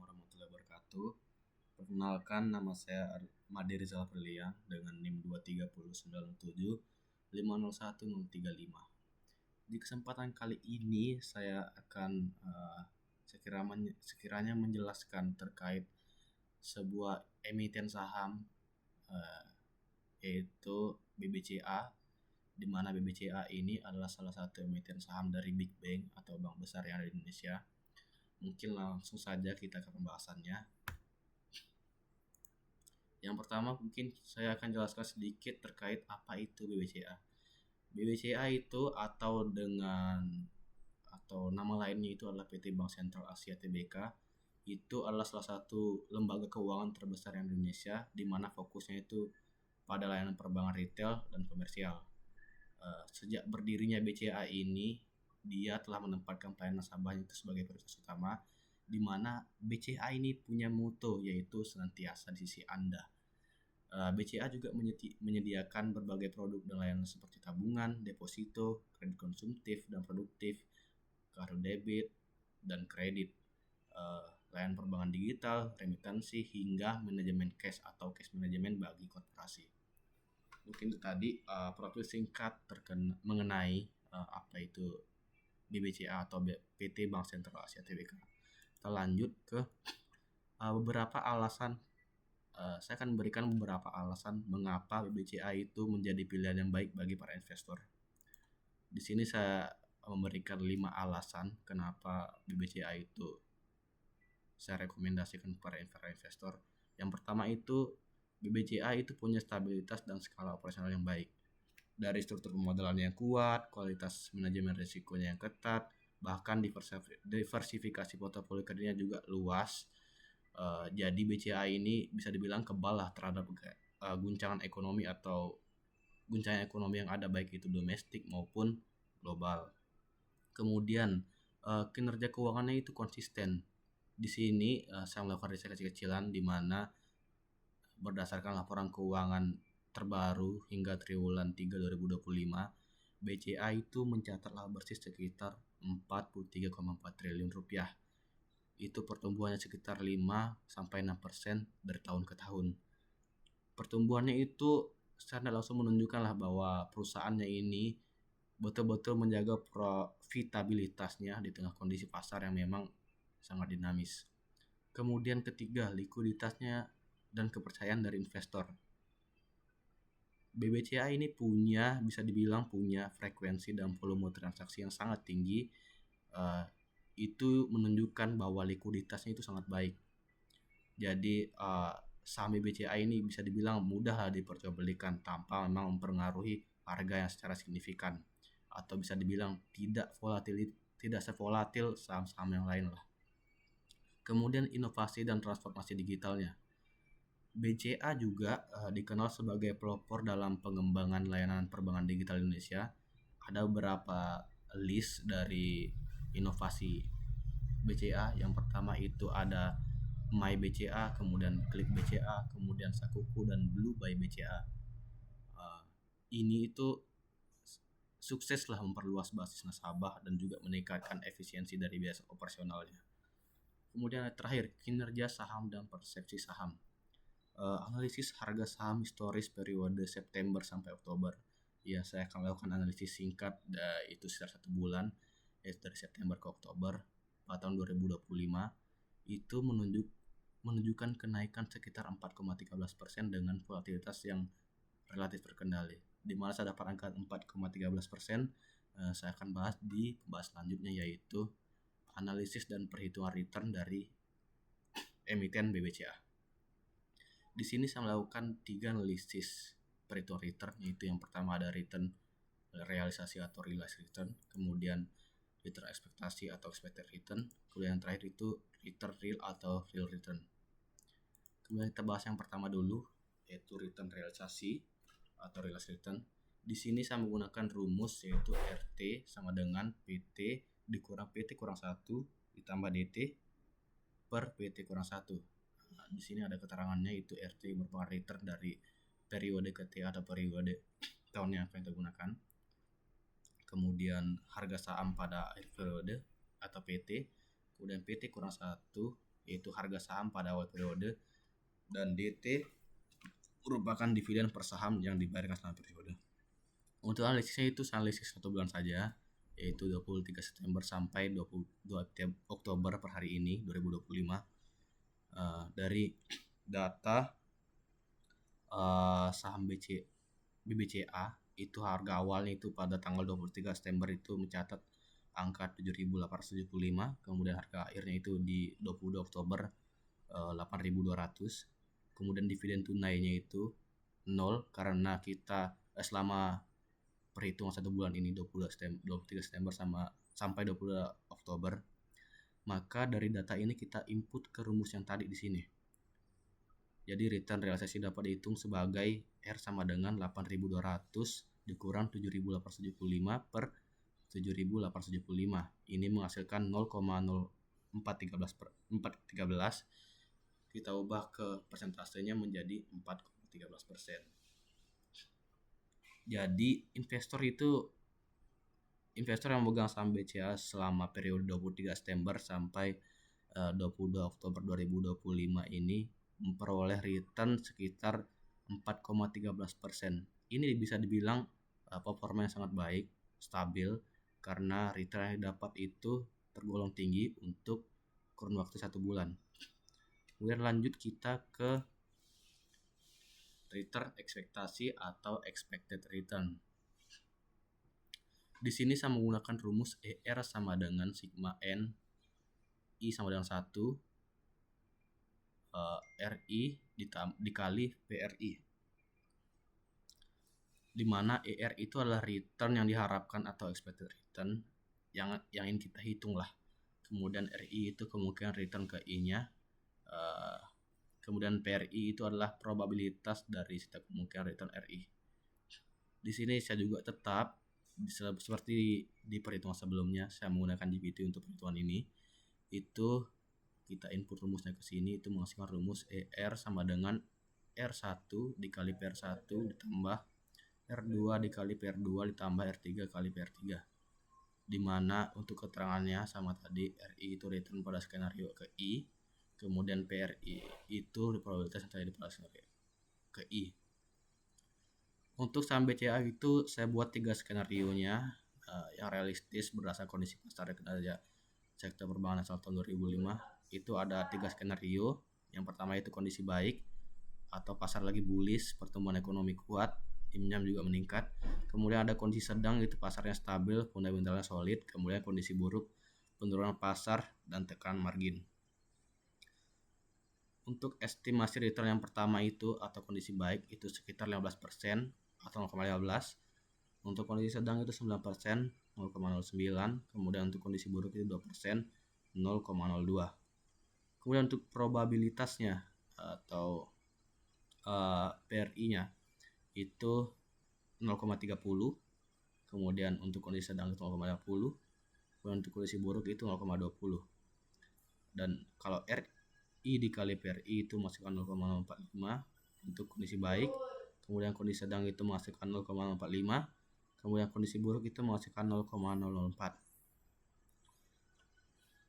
warahmatullahi wabarakatuh. Perkenalkan, nama saya Made Rizal Perliang dengan NIM 23097501035. Di kesempatan kali ini saya akan sekiranya menjelaskan terkait sebuah emiten saham yaitu BBCA, di mana BBCA ini adalah salah satu emiten saham dari Big Bank atau bank besar yang ada di Indonesia. Mungkin langsung saja kita ke pembahasannya. Yang pertama mungkin saya akan jelaskan sedikit terkait apa itu BBCA. BBCA itu atau nama lainnya itu adalah PT Bank Sentral Asia Tbk. Itu adalah salah satu lembaga keuangan terbesar di Indonesia, di mana fokusnya itu pada layanan perbankan retail dan komersial. Sejak berdirinya BCA ini, dia telah menempatkan pelayanan nasabahnya itu sebagai prioritas utama, di mana BCA ini punya moto yaitu senantiasa di sisi Anda. BCA juga menyediakan berbagai produk dan layanan seperti tabungan, deposito, kredit konsumtif dan produktif, kartu debit dan kredit, layanan perbankan digital, remitansi, hingga manajemen cash atau cash management bagi korporasi. Mungkin itu tadi profil singkat mengenai apa itu BBCA atau PT Bank Sentral Asia Tbk. Kita lanjut ke beberapa alasan. Saya akan memberikan beberapa alasan mengapa BBCA itu menjadi pilihan yang baik bagi para investor. Di sini saya memberikan 5 alasan kenapa BBCA itu saya rekomendasikan para investor. Yang pertama itu BBCA itu punya stabilitas dan skala operasional yang baik. Dari struktur pemodalan yang kuat, kualitas manajemen risikonya yang ketat, bahkan diversifikasi portofolio kreditnya juga luas. Jadi BCA ini bisa dibilang kebal lah terhadap guncangan ekonomi yang ada, baik itu domestik maupun global. Kemudian kinerja keuangannya itu konsisten. Di sini saya melakukan riset kecil-kecilan di mana berdasarkan laporan keuangan terbaru hingga triwulan 3 2025, BCA itu mencatat laba bersih sekitar 43,4 triliun rupiah. Itu pertumbuhannya sekitar 5-6% dari tahun ke tahun. Pertumbuhannya itu secara langsung menunjukkanlah bahwa perusahaannya ini betul-betul menjaga profitabilitasnya di tengah kondisi pasar yang memang sangat dinamis. Kemudian ketiga, likuiditasnya dan kepercayaan dari investor. BBCA ini bisa dibilang punya frekuensi dan volume transaksi yang sangat tinggi. Itu menunjukkan bahwa likuiditasnya itu sangat baik. Jadi saham BBCA ini bisa dibilang mudah diperjualbelikan tanpa memang mempengaruhi harga yang secara signifikan, atau bisa dibilang tidak sevolatil saham-saham yang lain lah. Kemudian inovasi dan transformasi digitalnya. BCA juga dikenal sebagai pelopor dalam pengembangan layanan perbankan digital Indonesia. Ada beberapa list dari inovasi BCA. Yang pertama itu ada My BCA, kemudian Klik BCA, kemudian Sakuku dan Blue by BCA. Ini itu sukses lah memperluas basis nasabah dan juga meningkatkan efisiensi dari biaya operasionalnya. Kemudian terakhir, kinerja saham dan persepsi saham. Analisis harga saham historis periode September sampai Oktober. Ya, saya akan melakukan analisis singkat itu sekitar 1 bulan, yaitu dari September ke Oktober pada tahun 2025. Itu menunjukkan kenaikan sekitar 4,13% dengan volatilitas yang relatif terkendali. Di mana saya dapat angka 4,13%, saya akan bahas di pembahasan selanjutnya, yaitu analisis dan perhitungan return dari emiten BBCA. Di sini saya melakukan 3 analisis perhitungan return, yaitu yang pertama ada return realisasi atau realized return, kemudian return ekspektasi atau expected return, kemudian yang terakhir itu return real atau real return. Kemudian kita bahas yang pertama dulu, yaitu return realisasi atau realized return. Di sini saya menggunakan rumus yaitu RT sama dengan PT dikurang PT kurang 1 ditambah DT per PT kurang 1. Di sini ada keterangannya, itu RT merupakan return dari periode KTA atau periode tahun yang akan kita gunakan. Kemudian harga saham pada akhir periode atau PT, kemudian PT kurang 1 yaitu harga saham pada awal periode, dan DT merupakan dividen per saham yang dibayarkan selama periode. Untuk analisisnya itu analisis 1 bulan saja, yaitu 23 September sampai 22 Oktober per hari ini 2025. Dari data saham BBCA itu harga awalnya itu pada tanggal 23 September itu mencatat angka 7.875, kemudian harga akhirnya itu di 22 Oktober 8.200. Kemudian dividen tunainya itu 0 karena kita selama perhitungan 1 bulan ini 23 September sampai 22 Oktober. Maka dari data ini kita input ke rumus yang tadi di sini. Jadi return realisasi dapat dihitung sebagai R sama dengan 8.200 dikurang 7.875 per 7.875. Ini menghasilkan 0,0413. Kita ubah ke persentasenya menjadi 4,13%. Jadi investor yang memegang saham BCA selama periode 23 September sampai 22 Oktober 2025 ini memperoleh return sekitar 4,13%. Ini bisa dibilang performa yang sangat baik, stabil, karena return yang dapat itu tergolong tinggi untuk kurun waktu 1 bulan. Kemudian lanjut kita ke return ekspektasi atau expected return. Di sini saya menggunakan rumus ER sama dengan sigma N I sama dengan 1 RI dikali PRI, di mana ER itu adalah return yang diharapkan atau expected return yang ingin kita hitung lah. Kemudian RI itu kemungkinan return ke I-nya. Kemudian PRI itu adalah probabilitas dari setiap kemungkinan return RI. Di sini saya juga tetap seperti di perhitungan sebelumnya, saya menggunakan GPT untuk perhitungan ini. Itu kita input rumusnya ke sini, itu menghasilkan rumus ER sama dengan R1 dikali PR1 ditambah R2 dikali PR2 ditambah R3 kali PR3. Dimana untuk keterangannya sama tadi, RI itu return pada skenario ke I, kemudian PRI itu probabilitas yang terjadi pada skenario ke I. Untuk saham BCA itu saya buat 3 skenario-nya yang realistis berdasarkan kondisi pasar kinerja sektor perbankan nasional tahun 2005. Itu ada 3 skenario. Yang pertama itu kondisi baik atau pasar lagi bullish, pertumbuhan ekonomi kuat, IMNAM juga meningkat. Kemudian ada kondisi sedang, itu pasarnya stabil, fundamentalnya solid. Kemudian kondisi buruk, penurunan pasar dan tekan margin. Untuk estimasi return yang pertama itu atau kondisi baik itu sekitar 15% atau 0,15. Untuk kondisi sedang itu 9%, 0,09. Kemudian untuk kondisi buruk itu 2%, 0,02. Kemudian untuk probabilitasnya atau PRI-nya itu 0,30. Kemudian untuk kondisi sedang itu 0,50. Kemudian untuk kondisi buruk itu 0,20. Dan kalau RI dikali PRI itu menghasilkan 0,045 untuk kondisi baik. Kemudian kondisi sedang itu menghasilkan 0,045. Kemudian kondisi buruk itu menghasilkan 0,004.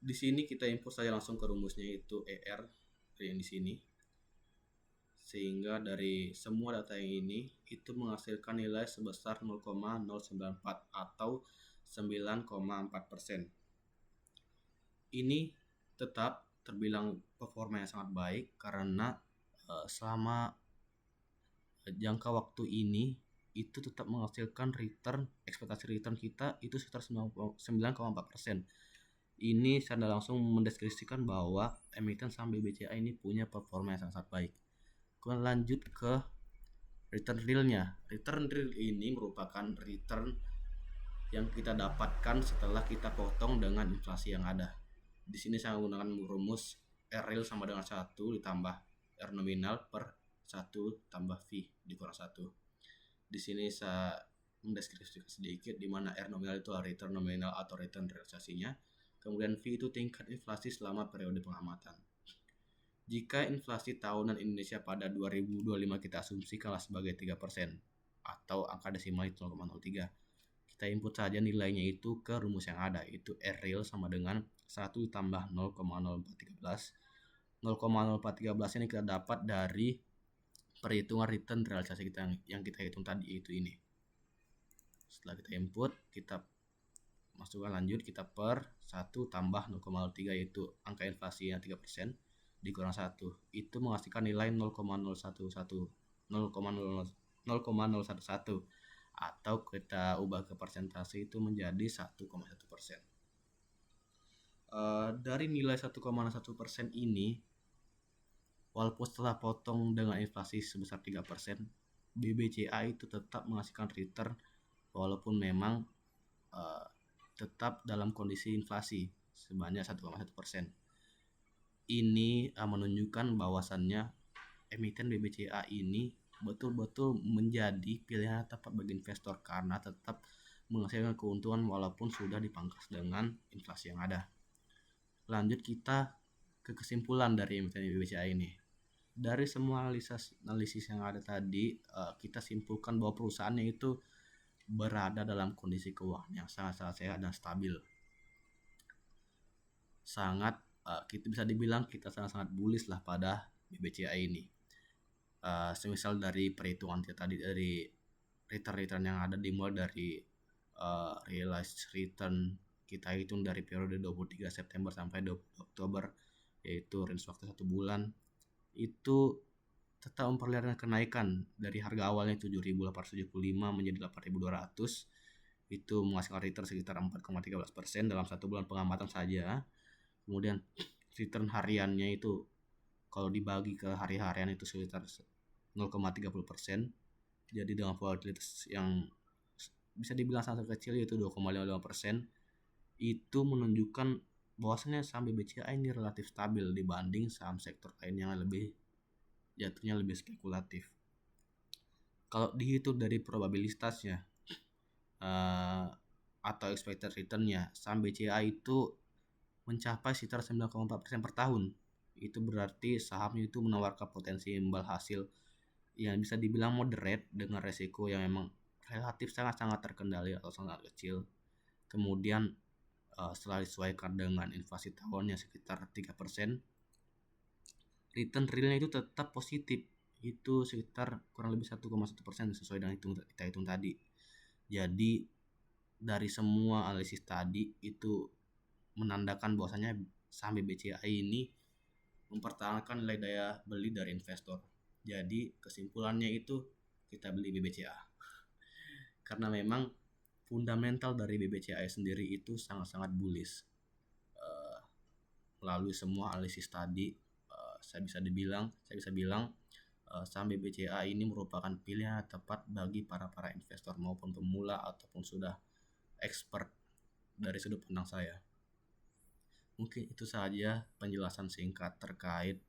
Di sini kita input saja langsung ke rumusnya, itu ER yang di sini. Sehingga dari semua data yang ini itu menghasilkan nilai sebesar 0,094 atau 9,4%. Ini tetap terbilang performa yang sangat baik karena selama jangka waktu ini itu tetap menghasilkan return, ekspektasi return kita itu sekitar 9,4%. Ini secara langsung mendeskripsikan bahwa emiten saham BBCA ini punya performa yang sangat baik. Kemudian lanjut ke return realnya. Return real ini merupakan return yang kita dapatkan setelah kita potong dengan inflasi yang ada. Di sini saya menggunakan rumus R real sama dengan 1 ditambah R nominal per 1 tambah V dikurang 1. Di sini saya mendeskripsikan sedikit di mana R nominal itu return nominal atau return realisasinya. Kemudian V itu tingkat inflasi selama periode pengamatan. Jika inflasi tahunan Indonesia pada 2025 kita asumsikanlah sebagai 3% atau angka desimal itu 0,03. Kita input saja nilainya itu ke rumus yang ada, itu R real sama dengan 1 tambah 0,0413 0,0413 ini kita dapat dari perhitungan return realisasi kita yang kita hitung tadi ini. Setelah kita input, kita masukkan lanjut, kita per 1 tambah 0,03 yaitu angka inflasinya 3% dikurang 1 itu menghasilkan nilai 0,011 atau kita ubah ke persentase itu menjadi 1,1%. Dari nilai 1,1% ini, walaupun setelah potong dengan inflasi sebesar 3%, BBCA itu tetap menghasilkan return walaupun memang tetap dalam kondisi inflasi sebanyak 1,1%. Ini menunjukkan bahwasannya emiten BBCA ini betul-betul menjadi pilihan tepat bagi investor karena tetap menghasilkan keuntungan walaupun sudah dipangkas dengan inflasi yang ada. Lanjut kita ke kesimpulan dari emiten BBCA ini. Dari semua analisis yang ada tadi, kita simpulkan bahwa perusahaannya itu berada dalam kondisi keuangan yang sangat-sangat sehat dan stabil. Kita bisa dibilang kita sangat-sangat bullish lah pada BBCA ini. Semisal dari perhitungan kita tadi, dari return yang ada dimulai dari realized return kita hitung dari periode 23 September sampai 20 Oktober, yaitu range waktu 1 bulan, itu tetap memperlihatkan kenaikan dari harga awalnya 7.875 menjadi 8.200. Itu menghasilkan return sekitar 4,13% dalam 1 bulan pengamatan saja. Kemudian return hariannya itu kalau dibagi ke hari-harian itu sekitar 0,30%. Jadi dengan volatilitas yang bisa dibilang sangat kecil yaitu 2,55%, itu menunjukkan bahwasannya saham BBCA ini relatif stabil dibanding saham sektor lain yang jatuhnya lebih spekulatif. Kalau dihitung dari probabilitasnya atau expected return-nya, saham BCA itu mencapai sekitar 9,4% per tahun. Itu berarti sahamnya itu menawarkan potensi imbal hasil yang bisa dibilang moderate dengan resiko yang memang relatif sangat-sangat terkendali atau sangat kecil. Kemudian setelah disesuaikan dengan inflasi tahunnya sekitar 3%, return realnya itu tetap positif, itu sekitar kurang lebih 1,1% sesuai dengan kita hitung tadi. Jadi dari semua analisis tadi itu menandakan bahwasanya saham BBCA ini mempertahankan nilai daya beli dari investor. Jadi kesimpulannya itu kita beli BBCA karena memang fundamental dari BBCA sendiri itu sangat-sangat bullish. Melalui semua analisis tadi, saya bisa bilang saham BBCA ini merupakan pilihan tepat bagi para investor maupun pemula ataupun sudah expert dari sudut pandang saya. Mungkin itu saja penjelasan singkat terkait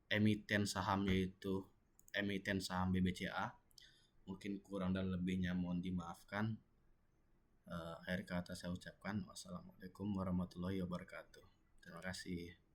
emiten sahamnya itu emiten saham BBCA. Mungkin kurang dan lebihnya mohon dimaafkan. Akhir kata saya ucapkan wassalamualaikum warahmatullahi wabarakatuh. Terima kasih.